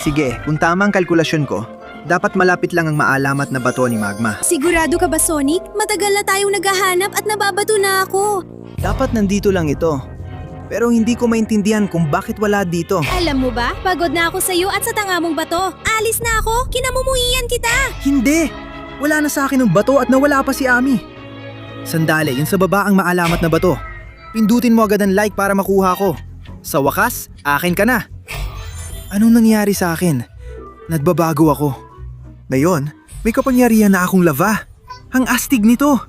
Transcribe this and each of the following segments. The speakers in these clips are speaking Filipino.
Sige, kung tama ang kalkulasyon ko, dapat malapit lang ang maalamat na bato ni Magma. Sigurado ka ba, Sonic? Matagal na tayong naghahanap at nababato na ako. Dapat nandito lang ito. Pero hindi ko maintindihan kung bakit wala dito. Alam mo ba, pagod na ako sa'yo at sa tanga mong bato. Alis na ako, kinamumuhian kita. Hindi! Wala na sa akin ng bato at nawala pa si Ami. Sandali, yun sa baba ang maalamat na bato. Pindutin mo agad ang like para makuha ko. Sa wakas, akin ka na. Anong nangyari sa akin? Nagbabago ako. Ngayon, may kapangyarihan na akong lava. Ang astig nito.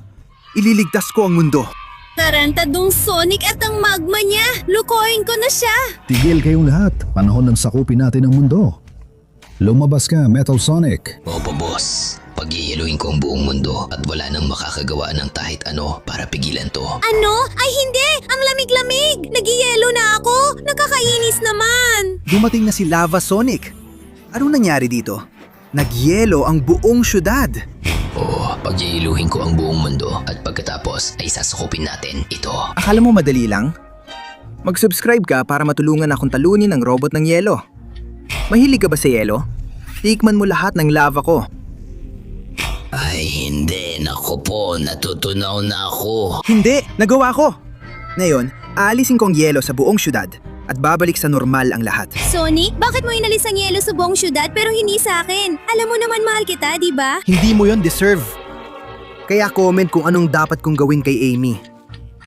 Ililigtas ko ang mundo. Tarantadong Sonic at ang Magma niya. Lukoyin ko na siya. Tigil kayong lahat. Panahon ng sakupin natin ang mundo. Lumabas ka, Metal Sonic. Opo, boss. Pag-iiluin ko ang buong mundo at wala nang makakagawa ng kahit ano para pigilan to. Ano? Ay hindi! Ang lamig-lamig! Nagiyelo na ako! Nakakainis naman! Dumating na si Lava Sonic. Anong nangyari dito? Nagyelo ang buong syudad. Oo, pag-iiluhin ko ang buong mundo at pagkatapos ay sasakupin natin ito. Akala mo madali lang? Mag-subscribe ka para matulungan akong talunin ang robot ng yelo. Mahilig ka ba sa yelo? Tikman mo lahat ng lava ko. Ay hindi, naku po, natutunaw na ako. Hindi! Nagawa ko! Ngayon, aalisin ko ang yelo sa buong syudad at babalik sa normal ang lahat. Sonic, bakit mo inalis ang yelo sa buong syudad pero hindi sa akin? Alam mo naman mahal kita, di ba? Hindi mo yon deserve. Kaya comment kung anong dapat kong gawin kay Amy.